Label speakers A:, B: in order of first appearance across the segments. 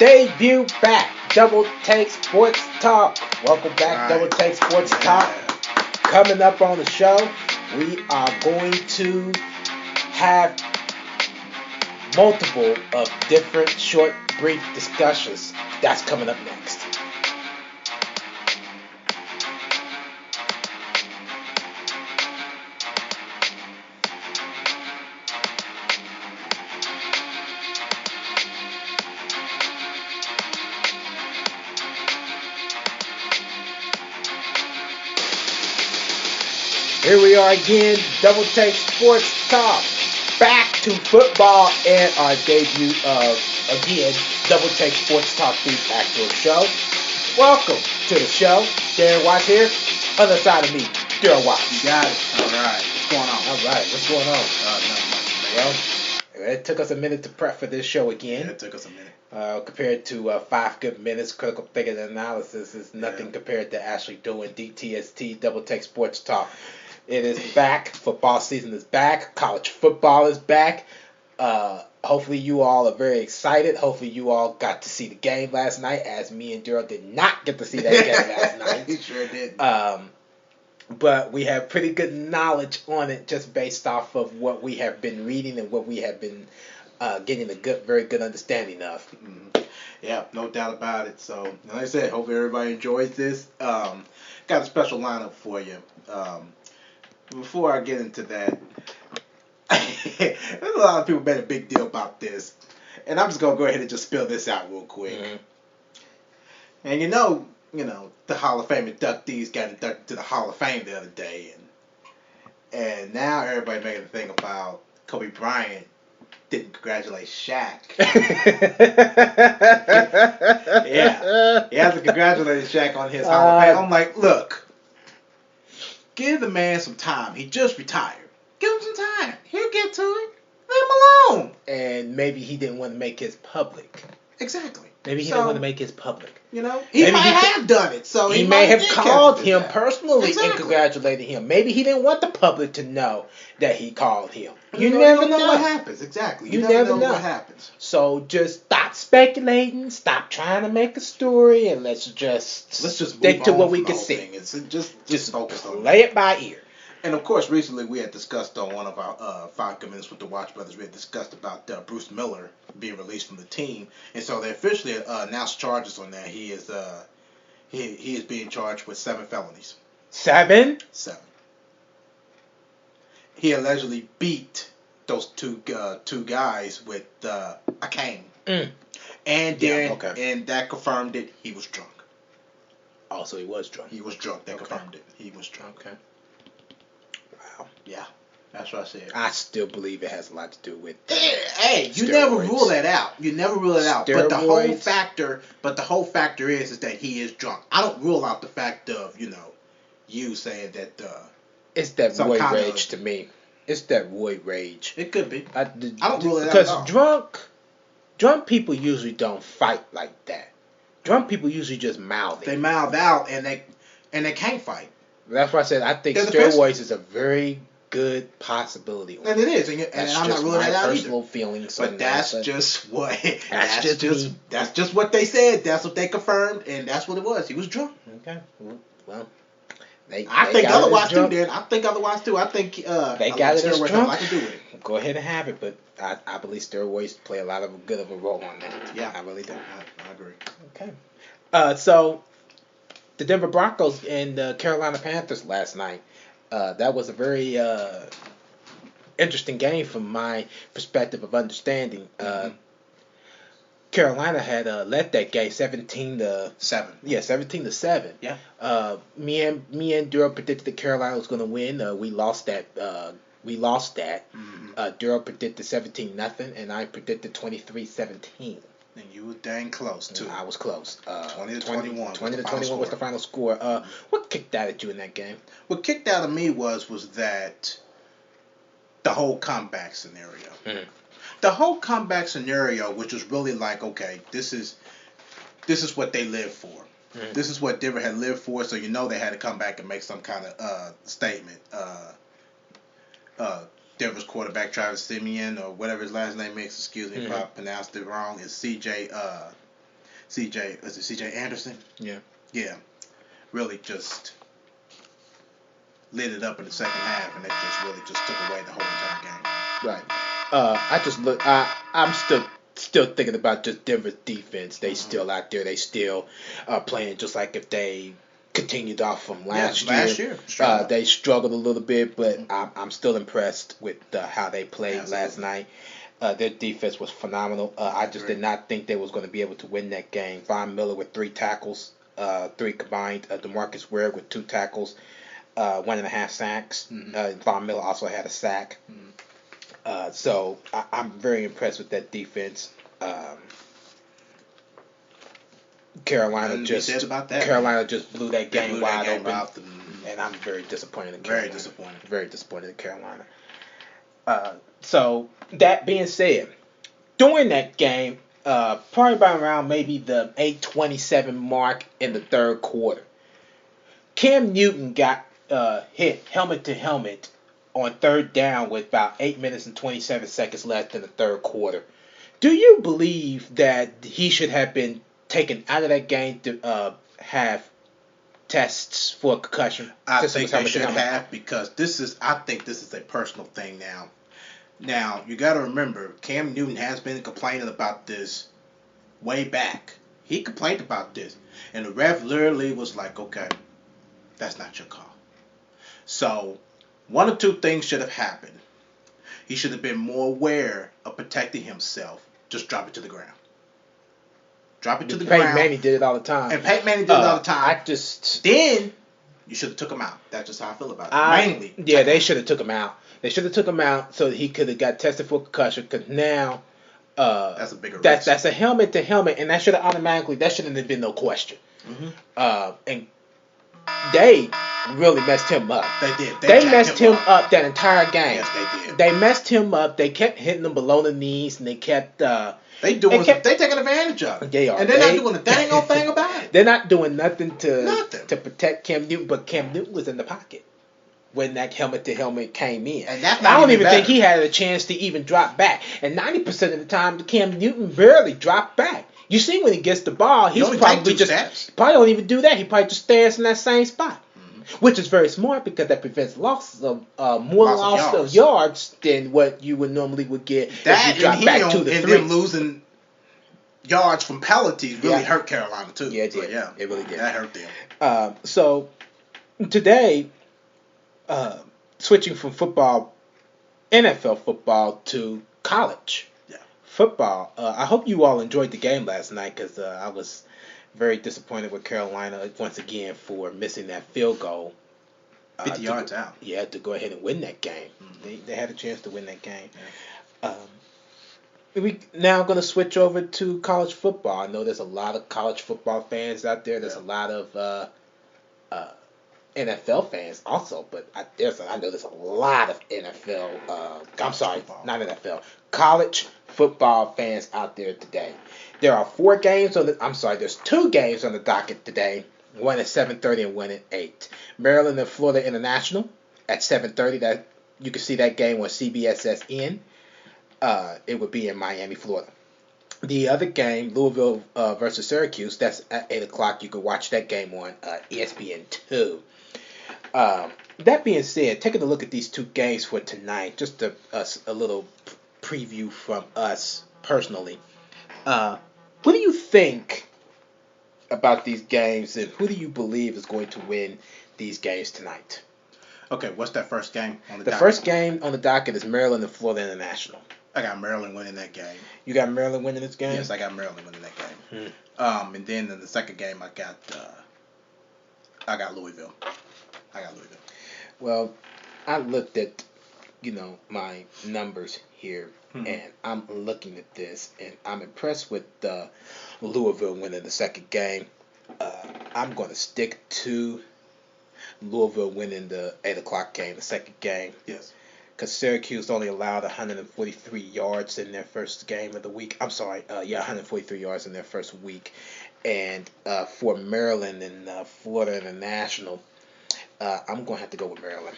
A: Debut back. Double Take Sports Talk. Welcome back, Double Take Sports Talk. Coming up on the show, we are going to have multiple of different short, brief discussions. That's coming up next. Here we are again, Double Take Sports Talk. Back to football and our debut of, again, Double Take Sports Talk, the actual show. Welcome to the show. Darren Watts here. Other side of me, Darren Watts.
B: You got it. All right. What's going on?
A: All right. What's going on?
B: Not much, man.
A: Well, it took us a minute to prep for this show again.
B: Yeah, it took us a minute.
A: Compared to 5 good minutes, critical thinking and analysis is nothing compared to actually doing DTST, Double Take Sports Talk. It is back. Football season is back. College football is back. Hopefully you all are very excited. Hopefully you all got to see the game last night, as me and Daryl did not get to see that game last night.
B: He sure did.
A: But we have pretty good knowledge on it just based off of what we have been reading and what we have been getting a very good understanding of.
B: Mm-hmm. Yeah, no doubt about it. So, like I said, hope everybody enjoys this. Got a special lineup for you. Before I get into that, there's a lot of people made a big deal about this, and I'm just gonna go ahead and just spill this out real quick. Mm-hmm. And you know, the Hall of Fame inductees got inducted to the Hall of Fame the other day, and now everybody making a thing about Kobe Bryant didn't congratulate Shaq. Yeah, he hasn't congratulated Shaq on his Hall of Fame. I'm like, look. Give the man some time. He just retired. Give him some time. He'll get to it. Leave him alone.
A: And maybe he didn't want to make his public.
B: Exactly.
A: Maybe he didn't want to make his public.
B: He might have done it. So
A: he may have called him personally and congratulated him. Maybe he didn't want the public to know that he called him.
B: You never know what happens. Exactly.
A: You never know
B: what happens.
A: So just stop speculating. Stop trying to make a story, and let's just stick to what we can see.
B: Just focus on
A: play it by ear.
B: And of course, recently we had discussed on one of our 5 Good Minutes with the Watch Brothers, we had discussed about Bruce Miller being released from the team, and so they officially announced charges on that. He is being charged with 7 felonies.
A: 7?
B: 7. He allegedly beat those two guys with a cane, and and that confirmed it. He was drunk.
A: Oh, so he was drunk.
B: He was drunk. That confirmed it. He was drunk.
A: Okay. Wow.
B: Yeah, that's what I said.
A: I still believe it has a lot to do with.
B: Hey, you never rule that out. You never rule it out.
A: Steroids.
B: But the whole factor is that he is drunk. I don't rule out the fact of you saying that.
A: It's that roid rage to me. It's that roid rage.
B: It could be. I don't rule it out.
A: Because drunk people usually don't fight like that. Drunk people usually just mouth it.
B: They mouth out and they can't fight.
A: That's why I said I think steroids is a very good possibility.
B: And it is, and I'm not ruling that out either.
A: Personal feelings,
B: but that's just what that's just what they said. That's what they confirmed, and that's what it was. He was drunk.
A: Okay, well,
B: I think otherwise too. Then I think otherwise too. I think
A: they got it as drunk.
B: I can do it.
A: Go ahead and have it, but I believe steroids play a lot of good of a role on that.
B: Yeah,
A: I really do.
B: I agree.
A: Okay, so the Denver Broncos and the Carolina Panthers last night. That was a very interesting game from my perspective of understanding. Carolina had led that game 17-7. Yeah, 17-7.
B: Yeah.
A: Me and Daryl predicted that Carolina was going to win. We lost that. Mm-hmm. Daryl predicted 17-0, and I predicted 23-17.
B: And you were dang close too.
A: I was close.
B: 20-21.
A: 20-21 was the final score. What kicked out at you in that game?
B: What kicked out of me was that the whole comeback scenario. Mm-hmm. The whole comeback scenario, which was really like, okay, this is what they live for. Mm-hmm. This is what Denver had lived for, so they had to come back and make some kind of statement. Denver's quarterback, Travis Simeon, or whatever his last name is, excuse me if I pronounced it wrong, is CJ CJ Anderson?
A: Yeah.
B: Yeah. Really just lit it up in the second half, and it just really just took away the whole entire game.
A: Right. I just look. I'm still thinking about just Denver's defense. They still out there. They still playing just like if they continued off from last year.
B: Last year.
A: They struggled a little bit, but I'm still impressed with how they played last night. Their defense was phenomenal. I just did not think they was going to be able to win that game. Von Miller with 3 tackles, 3 combined. DeMarcus Ware with 2 tackles, 1.5 sacks. Von Miller also had a sack. So I'm very impressed with that defense. Carolina just blew that game wide open, and I'm very disappointed in Carolina. Very disappointed in Carolina. So that being said, during that game, probably by around maybe the 8:27 mark in the third quarter, Cam Newton got hit helmet to helmet on third down with about 8 minutes and 27 seconds left in the third quarter. Do you believe that he should have been taken out of that game to have tests for concussion?
B: I think they should have, because I think this is a personal thing now. Now, you got to remember, Cam Newton has been complaining about this way back. He complained about this, and the ref literally was like, okay, that's not your call. So, one of two things should have happened. He should have been more aware of protecting himself. Just drop it to the ground. Drop it to the ground.
A: Peyton Manning did it all the time.
B: And Peyton Manning did it all the time.
A: Then
B: you should have took him out. That's just how I feel about it. Mainly.
A: Yeah, they should have took him out. They should have took him out so that he could have got tested for concussion. Because now,
B: that's a bigger risk.
A: That's a helmet to helmet, and that shouldn't have been no question. And they really messed him up.
B: They did.
A: They messed him up that entire game.
B: Yes, they did.
A: They messed him up. They kept hitting him below the knees, and they kept.
B: They taking advantage of it.
A: They are.
B: And they're not doing a dang old thing about it.
A: They're not doing nothing to protect Cam Newton, but Cam Newton was in the pocket when that helmet to helmet came in.
B: And that's
A: I don't even think he had a chance to even drop back. And 90% of the time, Cam Newton barely dropped back. You see, when he gets the ball, he's probably probably don't even do that. He probably just stays in that same spot, which is very smart, because that prevents loss of loss of yards than what you would normally get if you drop back 2 to 3.
B: And them losing yards from penalties really hurt Carolina too.
A: Yeah, it did. It really did.
B: That hurt them.
A: So today, switching from football, NFL football, to college football. I hope you all enjoyed the game last night, because I was very disappointed with Carolina once again for missing that field goal.
B: 50 yards out.
A: Yeah, to go ahead and win that game. They had a chance to win that game. We now going to switch over to college football. I know there's a lot of college football fans out there. There's a lot of NFL fans also, but I know there's a lot of college football fans out there today. There are 4 games there's 2 games on the docket today. One at 7:30 and one at 8. Maryland and Florida International at 7:30. That you can see that game on CBSSN. It would be in Miami, Florida. The other game, Louisville versus Syracuse, that's at 8 o'clock. You can watch that game on ESPN2. That being said, taking a look at these 2 games for tonight, just a little preview from us personally. What do you think about these games, and who do you believe is going to win these games tonight?
B: Okay, what's that first game on the docket?
A: The first game on the docket is Maryland and Florida International.
B: I got Maryland winning that game.
A: You got Maryland winning this game?
B: Yes, I got Maryland winning that game. And then in the second game, I got Louisville. Well,
A: I looked at, my numbers here, and I'm looking at this, and I'm impressed with Louisville winning the second game. I'm going to stick to Louisville winning the 8 o'clock game, the second game.
B: Yes.
A: Because Syracuse only allowed 143 yards in their first game of the week. 143 yards in their first week. And for Maryland and Florida International, I'm going to have to go with Maryland.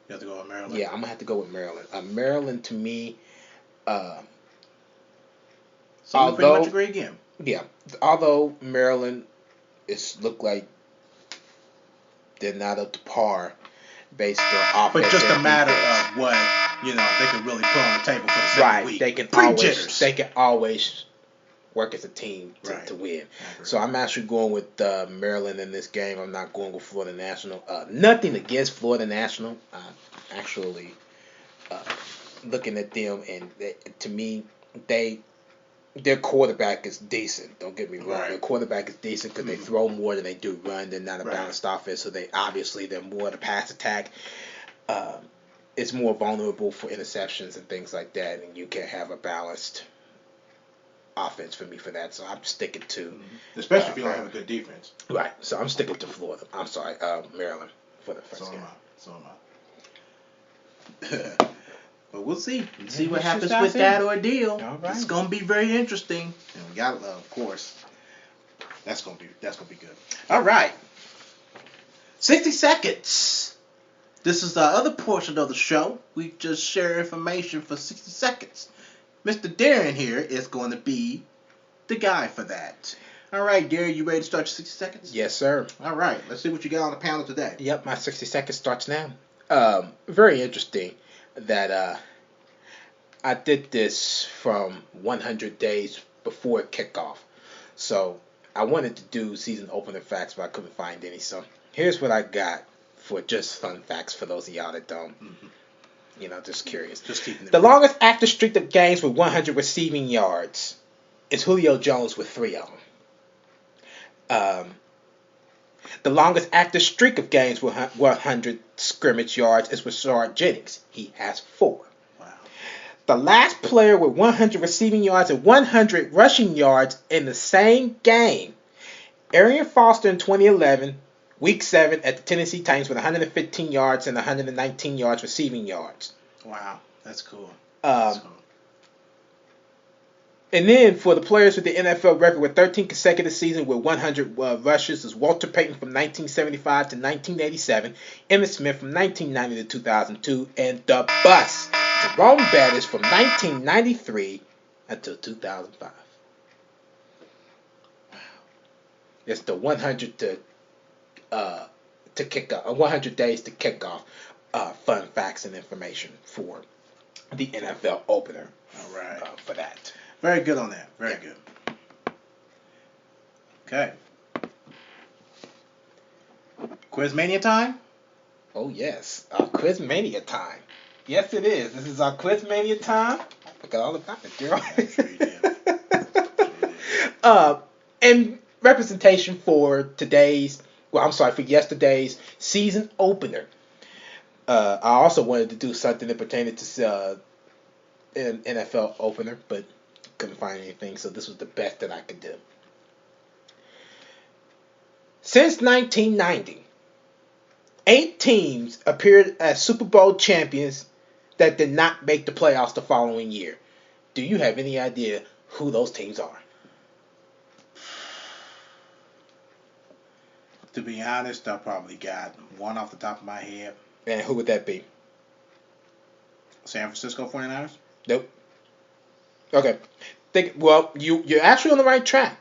B: You have to go with Maryland?
A: Yeah, I'm going to have to go with Maryland. Maryland, to me,
B: so we pretty much agree again.
A: Yeah, although Maryland it's looked like they're not up to par based on offense.
B: But just a
A: and
B: matter
A: defense.
B: of what they could really put on the table for the second
A: Right,
B: week.
A: they can
B: Pre-jitters.
A: always work as a team
B: Right.
A: to win. So I'm actually going with Maryland in this game. I'm not going with Florida National. Nothing against Florida National. Actually, looking at them and to me, their quarterback is decent. Don't get me wrong.
B: Right.
A: Their quarterback is decent because they throw more than they do run. They're not a
B: Right.
A: balanced offense, so they're more the pass attack. It's more vulnerable for interceptions and things like that, and you can't have a balanced offense for me for that. So I'm sticking to,
B: especially if you don't have a good defense.
A: Right. So I'm sticking to Florida. I'm sorry, Maryland for the first game.
B: So am I. But we'll see. See what happens with
A: see.
B: that ordeal.
A: All right.
B: It's gonna be very interesting. And we got love, of course. That's gonna be good. All right. 60 seconds. This is the other portion of the show. We just share information for 60 seconds. Mr. Darren here is going to be the guy for that. All right, Darren, you ready to start your 60 seconds?
A: Yes, sir.
B: All right. Let's see what you got on the panel today.
A: Yep, my 60 seconds starts now. Very interesting that I did this from 100 days before kickoff. So I wanted to do season opener facts, but I couldn't find any. So here's what I got for just fun facts for those of y'all that don't. Just curious.
B: Just keeping
A: the longest active streak of games with 100 receiving yards is Julio Jones with 3 of them. The longest active streak of games with 100 scrimmage yards is Rashard Jennings. He has 4.
B: Wow.
A: The last player with 100 receiving yards and 100 rushing yards in the same game, Arian Foster in 2011, Week 7 at the Tennessee Titans with 115 yards and 119 yards receiving yards.
B: Wow, that's cool.
A: And then for the players with the NFL record with 13 consecutive seasons with 100 rushes is Walter Payton from 1975 to 1987, Emmitt Smith from 1990 to 2002, and the bus, Jerome Bettis from 1993 until 2005. Wow. It's the 100 to kick off, 100 days to kick off fun facts and information for the NFL opener.
B: All right.
A: For that.
B: Very good on that. Very good. Okay. Quiz Mania time?
A: Oh, yes. Quiz Mania time. Yes, it is. This is our Quiz Mania time. I forgot all about it, girl. And representation for yesterday's season opener. I also wanted to do something that pertained to an NFL opener, but couldn't find anything, so this was the best that I could do. Since 1990, 8 teams appeared as Super Bowl champions that did not make the playoffs the following year. Do you have any idea who those teams are?
B: To be honest, I probably got one off the top of my head.
A: And who would that be?
B: San Francisco 49ers?
A: Nope. Okay. You're actually on the right track.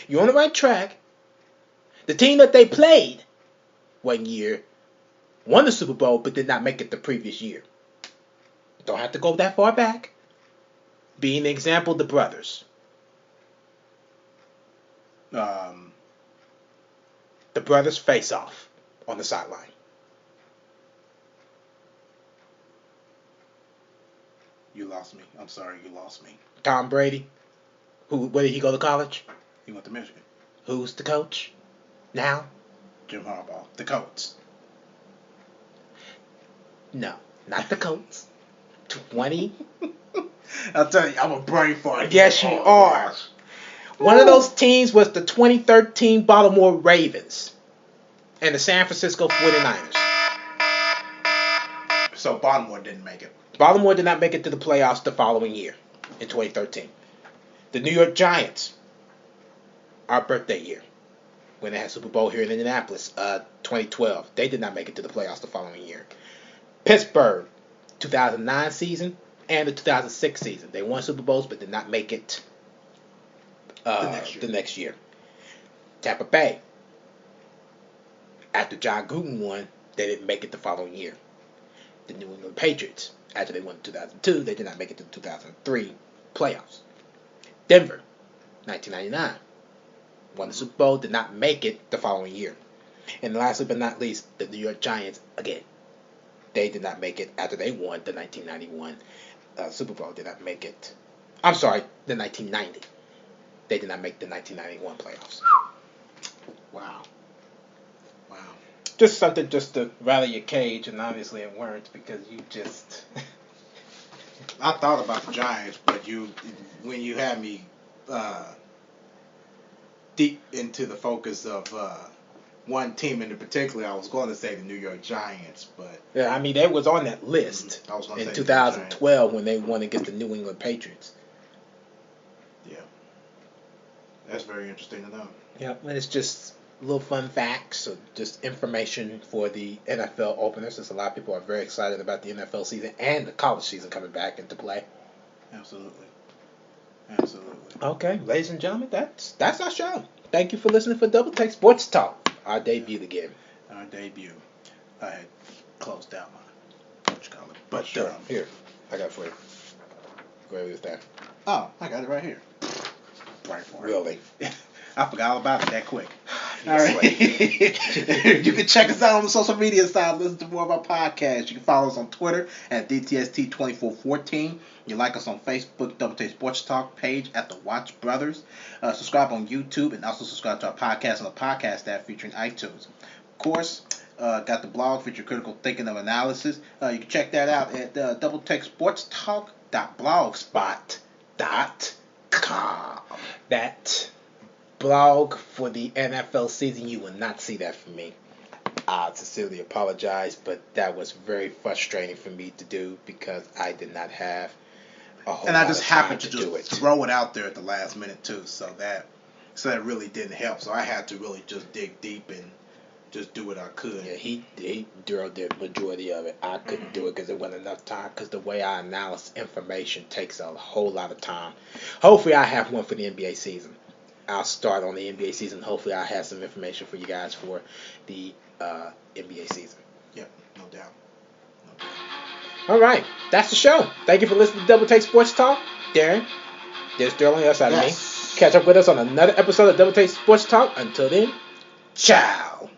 A: You're on the right track. The team that they played one year won the Super Bowl but did not make it the previous year. Don't have to go that far back. Being an example, the brothers. The brothers face off on the sideline.
B: You lost me. I'm sorry, you lost me.
A: Tom Brady. Where did he go to college?
B: He went to Michigan.
A: Who's the coach now?
B: Jim Harbaugh. The Colts.
A: No, not the Colts. 20.
B: I'll tell you, I'm a brain fart.
A: Yes, you are. Gosh. One of those teams was the 2013 Baltimore Ravens and the San Francisco 49ers.
B: So Baltimore didn't make it.
A: Baltimore did not make it to the playoffs the following year in 2013. The New York Giants, our birthday year, when they had Super Bowl here in Indianapolis, 2012, they did not make it to the playoffs the following year. Pittsburgh, 2009 season and the 2006 season. They won Super Bowls but did not make it the next year. Tampa Bay, after John Gruden won, they didn't make it the following year. The New England Patriots, after they won in 2002, they did not make it to the 2003 playoffs. Denver, 1999, won the Super Bowl, did not make it the following year. And lastly but not least, the New York Giants, again, they did not make it after they won the 1991 Super Bowl, did not make it. I'm sorry, the 1990. They did not make the 1991 playoffs.
B: Wow.
A: Just something just to rattle your cage, and obviously it weren't because you just...
B: I thought about the Giants, but when you had me deep into the focus of one team in particular, I was going to say the New York Giants, but
A: yeah, I mean, they was on that list in 2012 when they won against the New England Patriots.
B: Yeah, that's very interesting to know.
A: Yeah, and it's just little fun facts or just information for the NFL openers, since a lot of people are very excited about the NFL season and the college season coming back into play.
B: Absolutely.
A: Okay, ladies and gentlemen, that's our show. Thank you for listening for Double Take Sports Talk. Our debut again.
B: Our debut. I had closed out my collar, but
A: sure. Here, I got it for you. Go ahead with that.
B: Oh, I got it right here. Right for it.
A: Really?
B: I forgot all about it that quick. All right. You can check us out on the social media side. Listen to more of our podcasts. You can follow us on Twitter at DTST2414. You like us on Facebook, Double Take Sports Talk page at the Watch Brothers. Subscribe on YouTube and also subscribe to our podcast on the podcast app featuring iTunes. Of course, got the blog featuring critical thinking of analysis. You can check that out at doubleTakeSportsTalk.blogspot.com.
A: That blog for the NFL season, you will not see that from me. I sincerely apologize, but that was very frustrating for me to do because I did not have a whole lot of time to do it. And I just happened to just
B: throw it out there at the last minute too, so that really didn't help. So I had to really just dig deep and just do what I could.
A: Yeah, he drilled the majority of it. I couldn't do it because there wasn't enough time, because the way I analyze information takes a whole lot of time. Hopefully I have one for the NBA season. I'll start on the NBA season. Hopefully I have some information for you guys for the NBA season.
B: Yep, no doubt.
A: All right, that's the show. Thank you for listening to Double Take Sports Talk. Darren, there's Sterling, that's out of me. Catch up with us on another episode of Double Take Sports Talk. Until then, ciao.